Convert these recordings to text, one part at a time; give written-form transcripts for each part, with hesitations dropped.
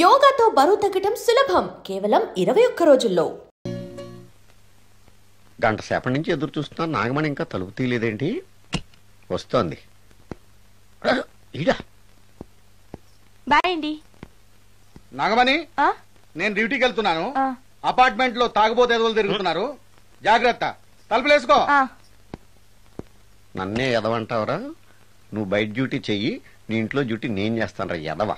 యోగాతో బరువు తగ్గటం సులభం కేవలం 21 రోజుల్లో. గంట సేపటి నుంచి ఎదురు చూస్తున్నా, నాగమణి ఇంకా తలుపు తీయలేదేంటి? వస్తోంది. బాయ్ అండి. నాగమణి, నేను డ్యూటీకి వెళ్తున్నాను. అపార్ట్మెంట్ లో తాగుబోతే ఎదవలు తిరుగుతున్నారు, జాగ్రత్త. తలుపులేసుకో. నన్నే ఎదవంటావరా? నువ్వు బయట డ్యూటీ చెయ్యి, నీ ఇంట్లో డ్యూటీ నేను చేస్తాను రా ఎదవ.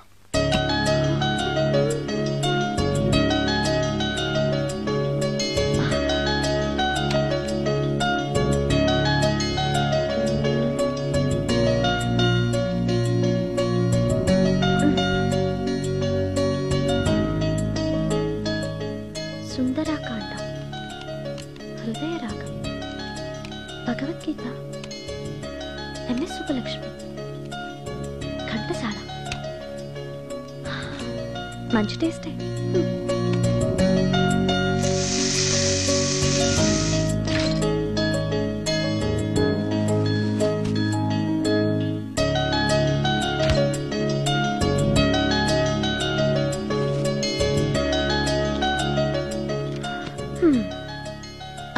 సుందరాకాండ, హృదయ రాగం, భగవద్గీత, ఎంఎస్ సుబ్బలక్ష్మి, ఘంటసాల. మంచి టేస్టే.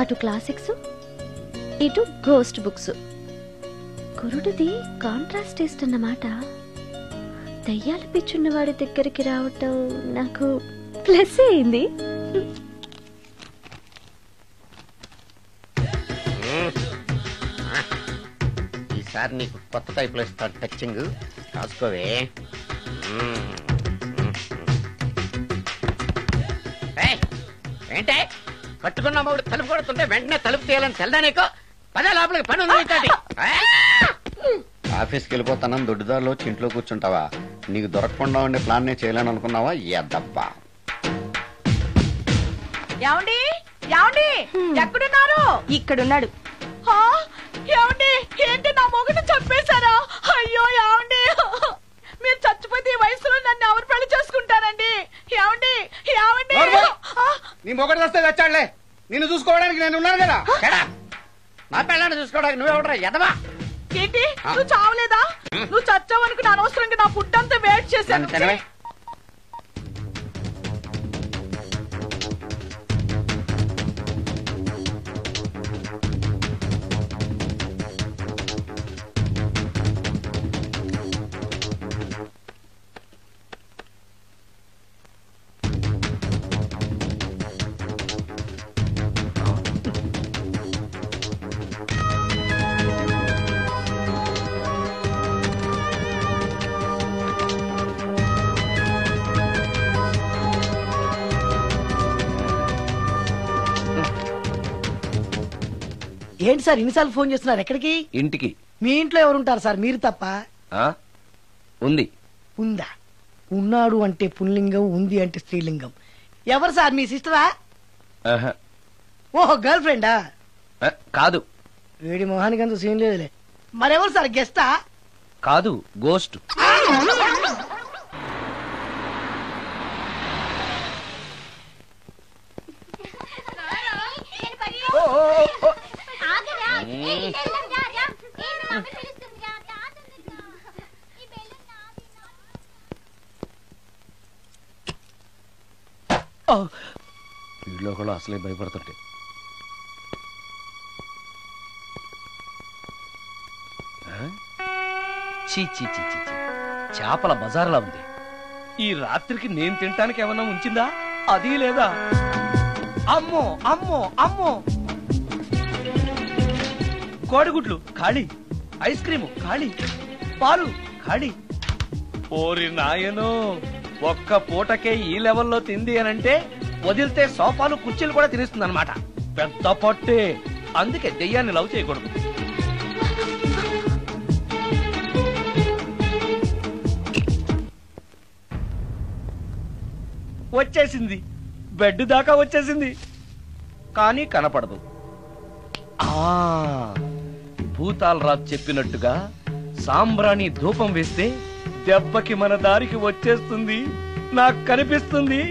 అటు క్లాసిక్స్, ఇటు గోస్ట్ బుక్స్. కురుడిది కాంట్రాస్ట్ టేస్ట్ అన్నమాట. దయ్యాల పిచ్చున్నవాడి దగ్గరికి రావటం నాకు ప్లస్ అయింది. ఈసారి నీకు కొత్త టైప్లో ఇస్తాను, టచ్చింగ్ రాసుకోవే. ఏంటే కట్టుకున్న మూడు తలుపు కొడుతుంటే వెంటనే తలుపు తీయాలని తెల్దా నీకు? పదే లోపలికి పని ఉంది. ఆఫీస్కి వెళ్ళిపోతానని దొడ్డిదారిలో ఇంట్లో కూర్చుంటావా? నీకు దొరకకుండా ఉండే ప్లాన్ నేను చేయలేను అనుకున్నావా? ఎద్దబ్బా. ఎక్కడున్నారు? ఇక్కడున్నాడు. ఏంటి నా మొగుడు చంపేశారా? అయ్యో ఏమండి, మీరు చచ్చిపోతే ఈ వయసులో నన్ను ఎవరు పెళ్లి చేసుకుంటారండి? ఏమండి ఏమండి? నీ మొగడు వస్తే వచ్చాడులే, నిన్ను చూసుకోవడానికి నేను ఉన్నాను కదా. నా పిల్లని చూసుకోవడానికి నువ్వెవడరా ఎదవా? ఏంటి నువ్వు చావలేదా? నువ్వు చచ్చావనుకుని అనవసరంగా నా ఫుడ్ అంతా వేట్ చేశాను. ఏంటి సార్ ఇన్నిసార్లు ఫోన్ చేస్తున్నారు? ఎక్కడికి? ఇంటికి. మీ ఇంట్లో ఎవరుంటారు సార్? మీరు తప్ప. ఉంది. ఉందా? ఉన్నాడు అంటే పుల్లింగం, ఉంది అంటే స్త్రీలింగం. ఎవరు సార్? మీ సిస్టరా? ఓహో, గర్ల్ ఫ్రెండా? కాదు. వేడి మొహానికి అంత సీన్ లేదులే. మరెవరు సార్? గెస్టా? కాదు, గోస్ట్. వీళ్ళు కూడా అసలే భయపడుతుంటే. చీ చీ చీ చీ, చేపల బజార్లా ఉంది. ఈ రాత్రికి నేను తినటానికి ఏమన్నా ఉంచిందా? అది లేదా? అమ్మో అమ్మో అమ్మో, కోడిగుడ్లు ఖాళీ, ఐస్ క్రీము ఖాళీ, పాలు ఖాళీ. ఓరి నాయనో, ఒక్క పూటకే ఈ లెవెల్లో తింది అనంటే వదిలితే సోఫాలు కుర్చీలు కూడా తినేస్తుంది అనమాట. పెద్ద పట్టే. అందుకే దెయ్యాన్ని లవ్ చేయకూడదు. వచ్చేసింది, బెడ్ దాకా వచ్చేసింది, కానీ కనపడదు. భూతాలరాజు చెప్పినట్టుగా సాంబ్రాణి ధూపం వేస్తే దెబ్బకి మన దారికి వచ్చేస్తుంది. నాకు కనిపిస్తుంది,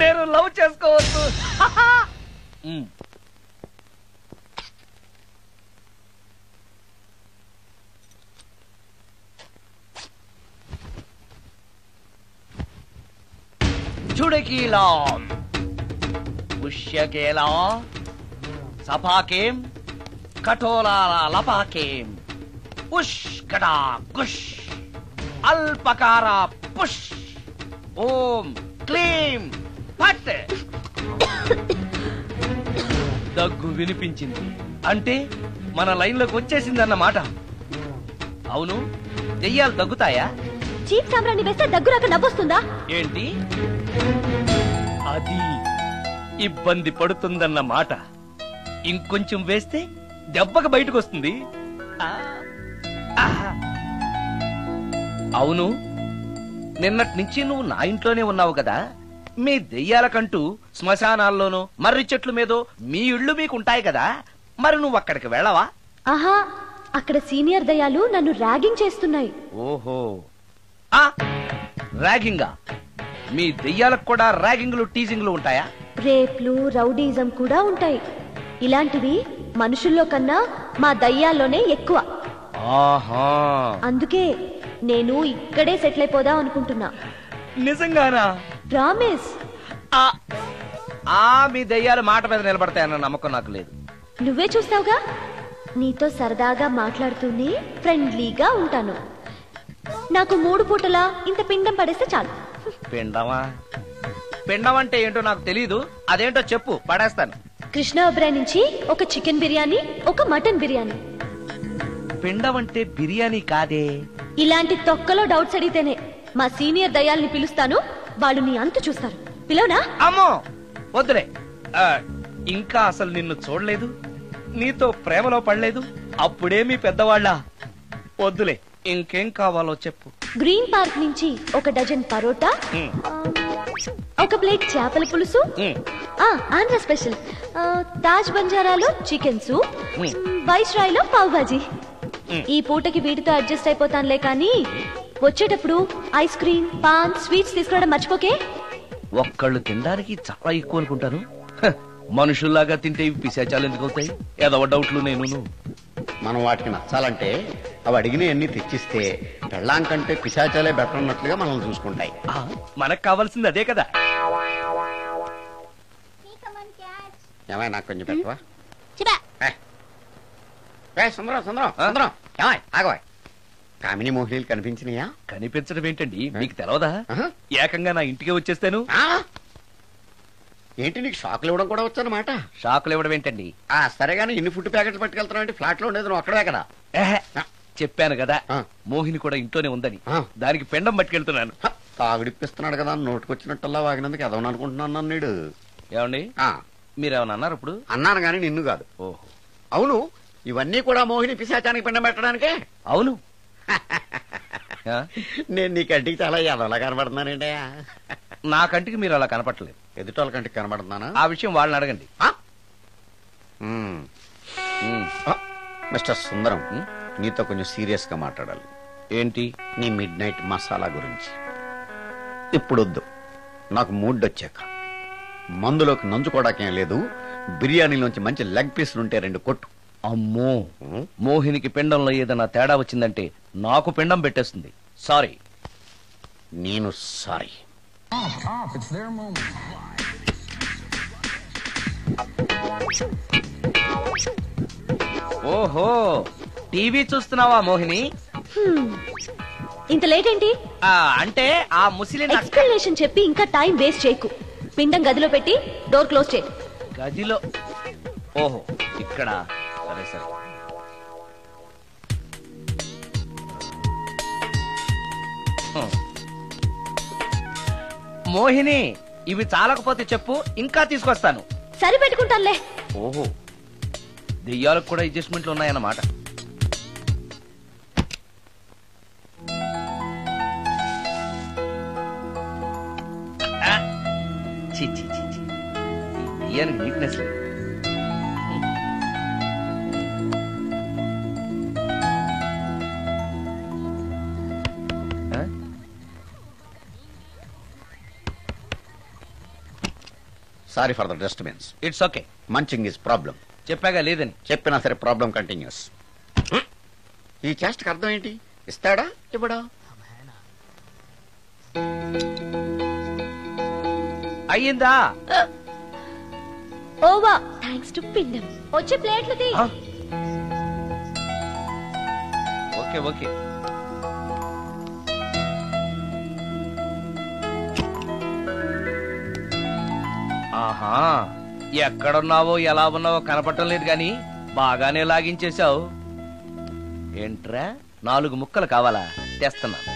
నేను లవ్ చేసుకోవచ్చు. చుడకీలాం పుష్యకేలా సపాకేం కఠోలాల లపాకేం పుష్ కటా కుష్ అల్పకార పుష్ ఓం క్లీం పట్. దగ్గు వినిపించింది అంటే మన లైన్లోకి వచ్చేసిందన్నమాట. అవును, దెయ్యాలు దగ్గుతాయా? చీప్ సాంబ్రాన్ని వేస్తే దగ్గురాక నవ్వొస్తుందా? ఏంటి అది ఇబ్బంది పడుతుందన్న మాట. ఇంకొంచెం వేస్తే దెబ్బకి బయటకు వస్తుంది. అవును, నిన్నటి నుంచి నువ్వు నా ఇంట్లోనే ఉన్నావు కదా. మీ దెయ్యాలకంటూ శ్మశానాల్లోనూ మర్రి చెట్ల మీదో మీ ఇళ్ళు మీకుంటాయి కదా, మరి నువ్వు అక్కడికి వెళ్ళవా? ఆహా, అక్కడ సీనియర్ దయాలు నన్ను ర్యాగింగ్ చేస్తున్నాయి. ఓహో, ర్యాగింగా? మీ దెయ్యాలకు కూడా ర్యాగింగ్లు టీజింగ్లు ఉంటాయా? రేప్లు రౌడీజం కూడా ఉంటాయి. ఇలాంటివి మనుషుల్లో కన్నా మా దయ్యాల్లోనే ఎక్కువ. ఆహా, అందుకే నేను ఇక్కడే సెటిల్ అయిపోదాం అనుకుంటున్నా. నిజంగానా? ప్రామిస్. మీ దెయ్యాలు మాట మీద నిలబడతాయన్న నమ్మకం నాకు లేదు. నువ్వే చూస్తావుగా. నీతో సరదాగా మాట్లాడుతూనే ఫ్రెండ్లీగా ఉంటాను. నాకు 3 పూటలా ఇంత పిండం పడేస్తే చాలు. పిండమా? పిండం అంటే ఏంటో నాకు తెలీదు. అదేంటో చెప్పు, పడేస్తాను. కృష్ణ ఒబ్రాయ్ నుంచి ఒక చికెన్ బిర్యానీ, ఒక మటన్ బిర్యానీ. పిండం అంటే బిర్యానీ కాదే. ఇలాంటి తొక్కలో డౌట్స్ అడిగితేనే మా సీనియర్ దయాల్ని పిలుస్తాను. వాళ్ళు నీ అంతు చూస్తారు. పిలవనా? అమ్మో వద్దులే. ఇంకా అసలు నిన్ను చూడలేదు, నీతో ప్రేమలో పడలేదు. అప్పుడే మీ పెద్దవాళ్ళ. వద్దులే, ఇంకేం కావాలో చెప్పు. గ్రీన్ పార్క్ నుంచి ఒక డజన్ పరోటా, ఒక ప్లేట్ చేపల పులుసు, ఆంధ్ర స్పెషల్ తాజ్ బంజారాలో చికెన్ సూప్, వైస్రాయ్ లో పావ్ బాజీ. ఈ పూటకి వీటితో అడ్జస్ట్ అయిపోతానులే, కానీ వచ్చేటప్పుడు ఐస్ క్రీమ్, పాన్, స్వీట్స్ తీసుకురావడం మర్చిపోకే. ఒక్కళ్ళు తినడానికి చాలా ఎక్కువ అనుకుంటాను. మనుషుల్లాగా తింటే ఇవి పిశాచాలు ఎందుకు అవుతాయి? ఏదో డౌట్లు నేను. మనం వాటికి నచ్చాలంటే అవి అడిగినవన్నీ తెచ్చిస్తే పెళ్ళాం కంటే పిశాచాలే బెటర్ ఉన్నట్లుగా మనల్ని చూసుకుంటాయి. మనకు కావాల్సింది అదే కదా. ఏమై నాకు కొంచెం పెట్టవా? సుందరం సుందరం సుందరం, ఏమై ఆగవా? కామిని మోహినీలు కనిపించినాయా? కనిపించడం ఏంటండి, మీకు తెలవదా? ఏకంగా నా ఇంటికి వచ్చేస్తాను. ఏంటి, నీకు షాకులు ఇవ్వడం కూడా వచ్చానమాట? షాకులు ఇవ్వడం ఏంటండి? సరేగాని ఇన్ని ఫుడ్ ప్యాకెట్లు పట్టుకెళ్తున్నావు అంటే ఫ్లాట్ లో ఉండేది నువ్వు అక్కడే కదా. చెప్పాను కదా, మోహిని కూడా ఇంట్లోనే ఉందని. దానికి పెండం పట్టుకెళ్తున్నాను. తాగుడిప్పిస్తున్నాడు కదా, నోటుకొచ్చినట్టల్లా వాగినందుకు ఎదవని అనుకుంటున్నాను నీడు. ఏమండి, మీరేమన్నా అన్నారు ఇప్పుడు? అన్నాను గాని నిన్ను కాదు. ఓహో, అవును, ఇవన్నీ కూడా మోహిని పిశాచానికి పిండం పెట్టడానికే. అవును. నేను నీ కంటికి చాలా ఎదవలా కనబడుతున్నానండి. నా కంటికి మీరు అలా కనపడలేదు. ఎదుటోళ్ళ కంటికి కనబడుతున్నానా? ఆ విషయం వాళ్ళని అడగండి. మిస్టర్ సుందరం, నీతో కొంచెం సీరియస్ గా మాట్లాడాలి. ఏంటి? నీ మిడ్ నైట్ మసాలా గురించి. ఇప్పుడు వద్దు, నాకు మూడ్ వచ్చాక. మందులోకి నంచుకోవడాకేం లేదు. బిర్యానీలోంచి మంచి లెగ్ పీసులు ఉంటే 2 కొట్టు. అమ్మో, మోహినికి పిండంలో ఏదైనా తేడా వచ్చిందంటే నాకు పిండం పెట్టేస్తుంది. సారీ. నేను సారీ. ఓహో, టీవీ చూస్తున్నావా మోహిని? ఇంత లేట్ ఏంటి? అంటే ఆ ముసిలి ఎక్స్ప్లెనేషన్ చెప్పి ఇంకా టైం వేస్ట్ చేయకు. పిండం గదిలో పెట్టి డోర్ క్లోజ్ చేయి. గదిలో? ఓహో, ఇక్కడ. సరే సరే. మోహిని, ఇవి చాలకపోతే చెప్పు, ఇంకా తీసుకొస్తాను. సరి పెట్టుకుంటానులే. ఓహో, దెయ్యాలకు కూడా అడ్జస్ట్మెంట్లు ఉన్నాయన్నమాట. దెయ్యానికి నీట్నెస్ లేదు. Sorry for the disturbance. It's okay. Munching is problem. చెప్పాగా లేదని. చెప్పినా సరే ప్రాబ్లం కంటిన్యూస్. ఈ చేష్టకి అర్థం ఏంటి? ఇస్తాడా ఇవ్వడా? అయ్యిందా? ఓవా థ్యాంక్స్ టు పిండం. వచ్చే ప్లేట్లు తీ. Okay okay. ఆహా, ఎక్కడున్నావో ఎలా ఉన్నావో కనపడటం లేదు గాని బాగానే లాగించేశావు. ఏంట్రా 4 ముక్కలు కావాలా? తెస్తున్నాను.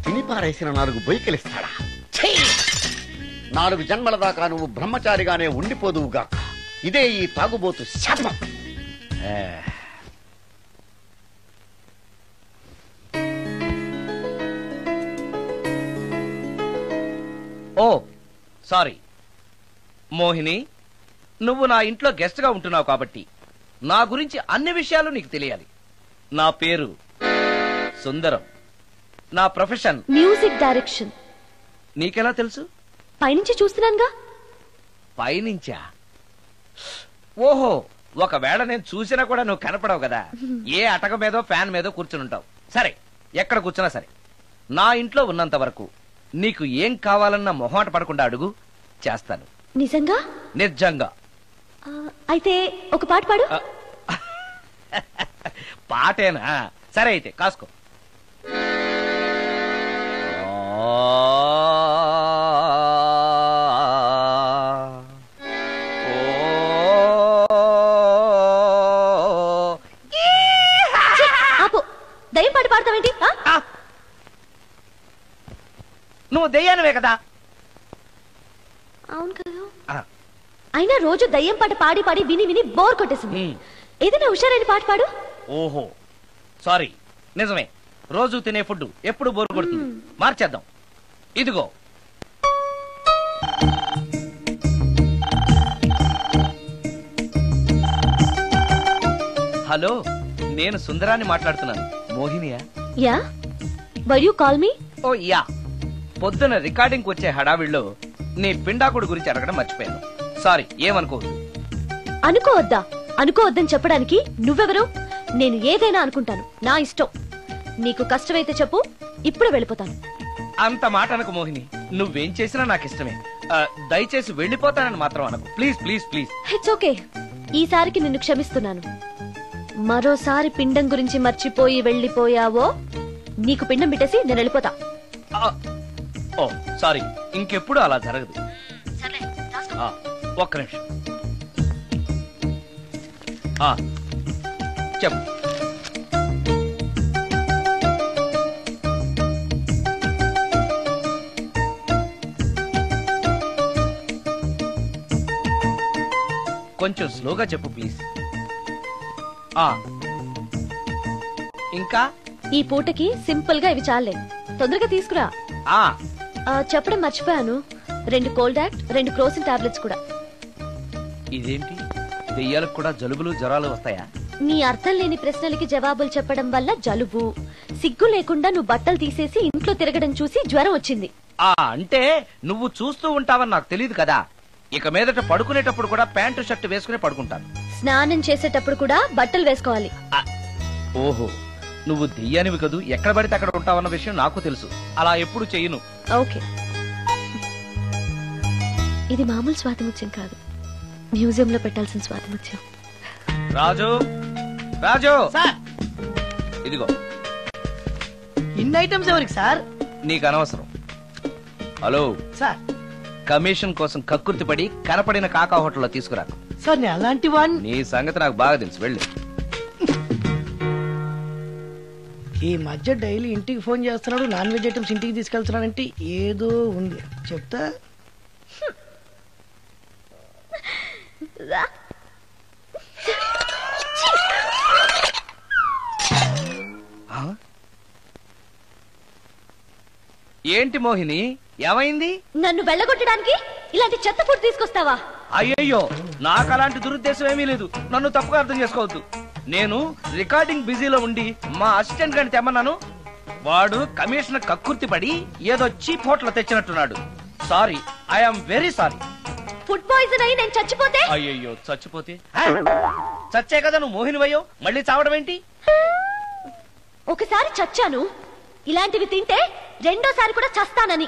తిని పారేసిన 4 బొయ్యకిలిస్తాడా? 4 జన్మల దాకా నువ్వు బ్రహ్మచారిగానే ఉండిపోదువుగాక. ఇదే ఈ తాగుబోతు శాపం. ఓ సారీ మోహిని, నువ్వు నా ఇంట్లో గెస్ట్ గా ఉంటున్నావు కాబట్టి నా గురించి అన్ని విషయాలు నీకు తెలియాలి. నా పేరు సుందరం. నా ప్రొఫెషన్ మ్యూజిక్ డైరెక్షన్. నీకెలా తెలుసు? పైనుంచి చూస్తున్నానుగా. పైనుంచా? ఓహో, ఒకవేళ నేను చూసినా కూడా నువ్వు కనపడవు కదా. ఏ అటక మీదో ఫ్యాన్ మీదో కూర్చుని ఉంటావు. సరే, ఎక్కడ కూర్చున్నా సరే, నా ఇంట్లో ఉన్నంత వరకు నీకు ఏం కావాలన్న మొహమాట పడకుండా అడుగు, చేస్తాను. నిజంగా? నిజంగా. అయితే ఒక పాట పాడు. పాటేనా? సరే అయితే కాసుకో. ఆపు. దయ్యం పాట పాడతావేంటి? నువ్వు దెయ్యానివే కదా. అవును కదా. అయినా రోజు దయ్యం పాట పాడి పాడి విని విని బోర్ కొట్టేసింది. ఏదైనా హుషారైన పాట పాడు. ఓహో సారీ, నిజమే. రోజు తినే ఫుడ్ ఎప్పుడు బోర్ కొడుతుంది. మార్చేద్దాం. ఇదిగో. హలో, నేను సుందరాన్ని మాట్లాడుతున్నాను. మోహినియా? Yeah. Where you call me? Oh yeah. పొద్దున రికార్డింగ్ వచ్చే హడావిడిలో నీ పిండాకుడు గురించి అడగడం మర్చిపోయాను. సారీ, ఏమనుకోవద్దు. అనుకోవద్దా? అనుకోవద్దని చెప్పడానికి నువ్వెవరు? నేను ఏదైనా అనుకుంటాను, నా ఇష్టం. నీకు కష్టమైతే చెప్పు, ఇప్పుడే వెళ్ళిపోతాను. అంత మాట అనకు మోహిని. నువ్వేం చేసినా నాకు ఇష్టమే. దయచేసి వెళ్ళిపోతానని మాత్రం అనకు. Please please please. It's okay. ఈసారికి నిన్ను క్షమిస్తున్నాను. మరోసారి పిండం గురించి మర్చిపోయి వెళ్ళిపోయావో నీకు పిండం పెట్టేసి నేను వెళ్ళిపోతా. ఓ సారీ, ఇంకెప్పుడు అలా జరగదు. ఒక్క నిమిషం. చెప్పు. కొంచెం స్లోగా చెప్పు ప్లీజ్. ఇంకా ఈ పూటకి సింపుల్ గా ఇవి చాలే. తొందరగా తీసుకురా. చెప్పడం మర్చిపోయాను, 2 కోల్డ్ యాక్ట్, 2 క్రోసిన్ టాబ్లెట్స్ కూడా. ఇదేంటి, దెయ్యాలకు కూడా జలుబులు జ్వరాలు వస్తాయా? నీ అర్థం లేని ప్రశ్నలకి జవాబులు చెప్పడం వల్ల జలుబు, సిగ్గు లేకుండా నువ్వు బట్టలు తీసేసి ఇంట్లో తిరగడం చూసి జ్వరం వచ్చింది. అంటే నువ్వు చూస్తూ ఉంటావని నాకు తెలియదు కదా. ఇక మీదట పడుకునేటప్పుడు కూడా ప్యాంటు షర్ట్ వేసుకుని పడుకుంటాను. స్నానం చేసేటప్పుడు కూడా బట్టలు వేసుకోవాలి. ఓహో, నువ్వు దెయ్యానివి కదూ, ఎక్కడ పడితే అక్కడ ఉంటావన్న విషయం నాకు తెలుసు. అలా ఎప్పుడు చెయ్యను. ఓకే. ఇది మామూలు స్వాతిముత్యం కాదు, మ్యూజియం లో పెట్టాల్సిన స్వాతిముత్యం. రాజు, రాజు సార్. ఇదిగో. ఇన్ని ఐటమ్స్ ఎవరికి సార్? నీకు అనవసరం. Hello sir. కమిషన్ కోసం కక్కుర్తి పడి కనపడిన కాకా హోటల్లో తీసుకురా. సార్ నేను అలాంటి వాడిని. నీ సంగతి నాకు బాగా తెలుసు. వెళ్ళు. ఈ మధ్య డైలీ ఇంటికి ఫోన్ చేస్తున్నాడు, నాన్ వెజ్ ఐటమ్స్ ఇంటికి తీసుకెళ్తున్నాడంటే ఏదో ఉంది. చెప్తా. ఏంటి మోహిని, ఏమైంది? నన్ను వెళ్ళగొట్టడానికి ఇలాంటి చెత్త ఫుడ్ తీసుకొస్తావా? అయ్యయ్యో, నాకు అలాంటి దురుద్దేశం ఏమీ లేదు. నన్ను తప్పుగా అర్థం చేసుకోవద్దు. నేను రికార్డింగ్ బిజీలో ఉండి మా అసిస్టెంట్ గారిని తెమ్మన్నాను. వాడు కమిషనర్ కక్కుర్తి పడి ఏదో చీప్ హోటల్ తెచ్చినట్టున్నాడు. Sorry, I'm very sorry. Food poison అయి నేను చచ్చిపోతే? అయ్యయ్యో చచ్చిపోతే? చచ్చే కదా నువ్వు మోహినివయ్యో, మళ్ళీ చావడం ఏంటి? ఒకసారి చచ్చాను, ఇలాంటివి తింటే రెండోసారి కూడా చస్తానని.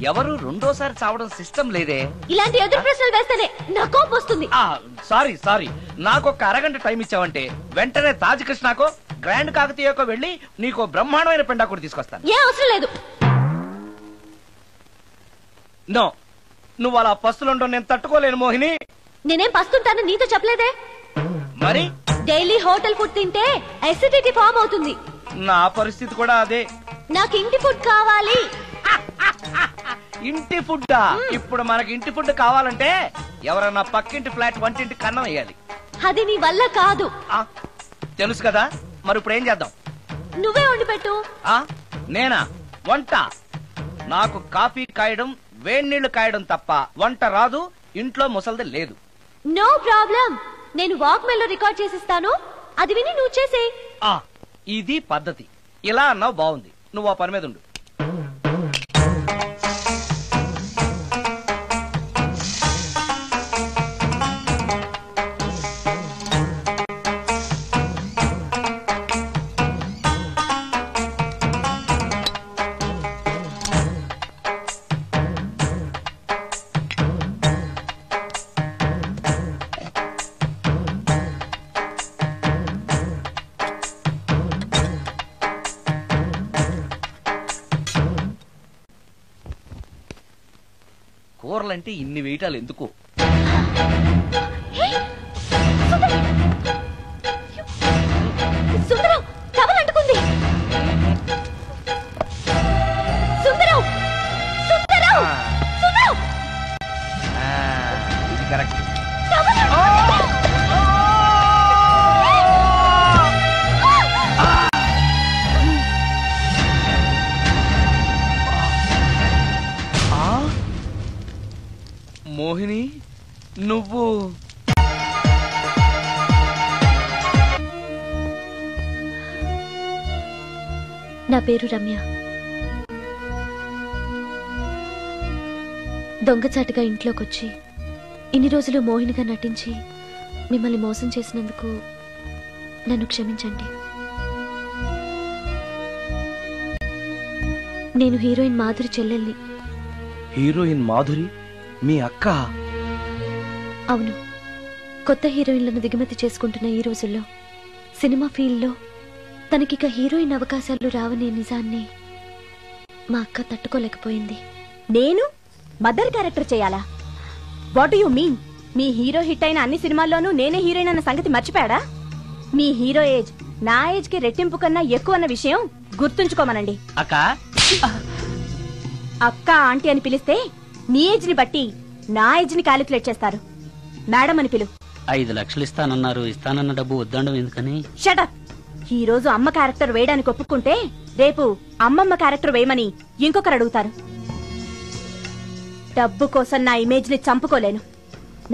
ఎవరు రెండోసారి చావడం సిస్టం లేదే. ఇలాంటి ఎదురు ప్రశ్నలు వేస్తేనే నా కోపం వస్తుంది. సారీ నాకు ఒక అరగంట టైం ఇచ్చావంటే వెంటనే తాజ్ కృష్ణకో గ్రాండ్ కాకతీయకో వెళ్ళి నీకు బ్రహ్మాండమైన పెండాకుడు తీసుకొస్తాను. ఏ అవసరం లేదు. నో, నువ్వు అలా పస్తులుండవు, నేను తట్టుకోలేను మోహిని. నేనేం పస్తుంటాను నీతో చెప్పలేదే. మరి డైలీ హోటల్ ఫుడ్ తింటే అసిడిటీ ఫామ్ అవుతుంది. నా పరిస్థితి కూడా అదే. నాకు ఇంటి ఫుడ్ కావాలి. ఇంటి ఫుడ్డా? ఇప్పుడు మనకి ఇంటి ఫుడ్ కావాలంటే ఎవరన్నా పక్కింటి ఫ్లాట్ వంటింటి కన్నం వేయాలి. అది నీ వల్ల కాదు. తెలుసు కదా, మరి ఇప్పుడు ఏం చేద్దాం? నువ్వే వండి పెట్టు. నేనా వంట? నాకు కాఫీ కాయడం వేడి నీళ్లు కాయడం తప్ప వంట రాదు. ఇంట్లో ముసల్ది లేదు. నో ప్రాబ్లం, నేను వాక్ మెయిల్ లో రికార్డ్ చేసిస్తాను, అది విని నువ్వు చేసే. ఇది పద్ధతి. ఇలా అన్నావు బాగుంది. నువ్వు ఆ పని మీద ఉండు. కూరలంటే ఇన్ని వేయటాలు ఎందుకు? సుందరం టవల్ అంటుకుంది. సుందరం సుందరం సుందరం, ఇది కరెక్ట్. మోహిని, నువ్వు నా పేరు రమ్య. దొంగచాటుగా ఇంట్లోకొచ్చి ఇన్ని రోజులు మోహినిగా నటించి మిమ్మల్ని మోసం చేసినందుకు నన్ను క్షమించండి. నేను హీరోయిన్ మాధురి చెల్లెల్ని. హీరోయిన్ మాధురి మీ అక్క? అవును. కొత్త హీరోయిన్లను దిగుమతి చేసుకుంటున్న ఈ రోజుల్లో సినిమా ఫీల్డ్లో తనకిక హీరోయిన్ అవకాశాలు రావనే నిజాన్ని మా అక్క తట్టుకోలేకపోయింది. నేను మదర్ క్యారెక్టర్ చేయాలా? What you mean? Me hero hit అయిన అన్ని సినిమాల్లోనూ నేనే హీరోయిన్ అన్న సంగతి మర్చిపోయాడా? మీ హీరో ఏజ్ నా ఏజ్ కి రెట్టింపు కన్నా ఎక్కువ అన్న విషయం గుర్తుంచుకోమనండి. అక్క అక్క ఆంటీ అని పిలిస్తే నీ ఏజ్ ని బట్టి నా ఏజ్ ని క్యాలిక్యులేట్ చేస్తారు. మేడం అని పిలు. 5 లక్షలు ఇస్తానన్నారు, ఇస్తానన్న డబ్బు వద్దండం ఎందుకని? షటప్. ఈ రోజు అమ్మ క్యారెక్టర్ వేయడానికి ఒప్పుకుంటే రేపు అమ్మమ్మ క్యారెక్టర్ వేయమని ఇంకొకరు అడుగుతారు. డబ్బు కోసం నా ఇమేజ్ ని చంపుకోలేను.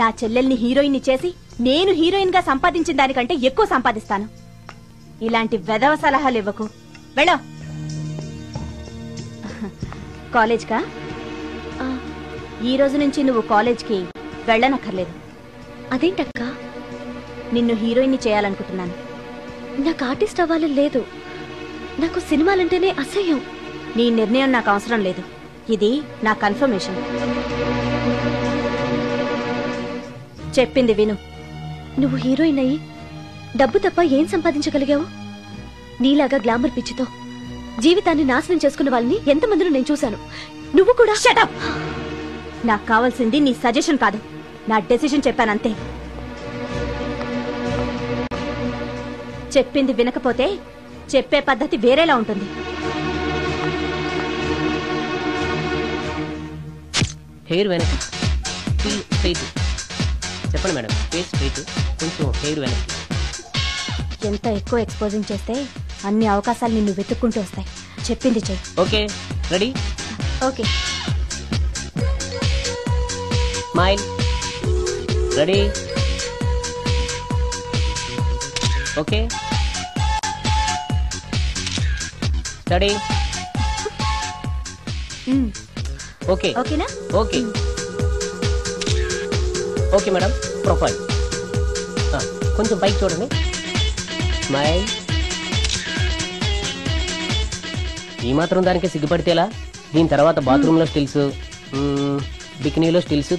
నా చెల్లెల్ని హీరోయిన్ ని చేసి నేను హీరోయిన్ గా సంపాదించిన దానికంటే ఎక్కువ సంపాదిస్తాను. ఇలాంటి వెధవ సలహాలు ఇవ్వకు. వెళ్ళో. కాలేజ్కా? ఈ రోజు నుంచి నువ్వు కాలేజ్కి వెళ్ళనక్కర్లేదు. అదేంటక్క? నిన్ను హీరోయిన్ ని చేయాలనుకుంటున్నాను. నాకు ఆర్టిస్ట్ అవ్వాలని లేదు. నాకు సినిమాలంటేనే అసహ్యం. నీ నిర్ణయం నాకు అవసరం లేదు. ఇది నా కన్ఫర్మేషన్. చెప్పింది విను. నువ్వు హీరోయిన్ అయ్యి డబ్బు తప్ప ఏం సంపాదించగలిగావు? నీలాగా గ్లామర్ పిచ్చితో జీవితాన్ని నాశనం చేసుకున్న వాళ్ళని ఎంతమందిలో నేను చూశాను. నువ్వు కూడా. షటప్. నాకు కావాల్సింది నీ సజెషన్ కాదు, నా డెసిషన్ చెప్పానంతే. చెప్పింది వినకపోతే చెప్పే పద్ధతి వేరేలా ఉంటుంది. హెయిర్ వెనక్కి, స్ట్రైట్. చెప్పండి మేడం. ఫేస్ స్ట్రైట్, కొంచెం హెయిర్ వెనక్కి. ఎంత ఎక్కువ ఎక్స్పోజింగ్ చేస్తే అన్ని అవకాశాలు నిన్ను వెతుక్కుంటూ వస్తాయి. చెప్పింది చెయ్యి. Okay, ready? Okay. Smile. Ready? Okay. Study. Okay. ఓకేనా? ఓకే. ఓకే మేడం, ప్రొఫైల్ కొంచెం పైకి చూడండి. స్మైల్. ఈ మాత్రం దానికి సిగ్గుపడితేలా? దీని తర్వాత బాత్రూంలో స్టిల్స్, బికినీలో స్టిల్స్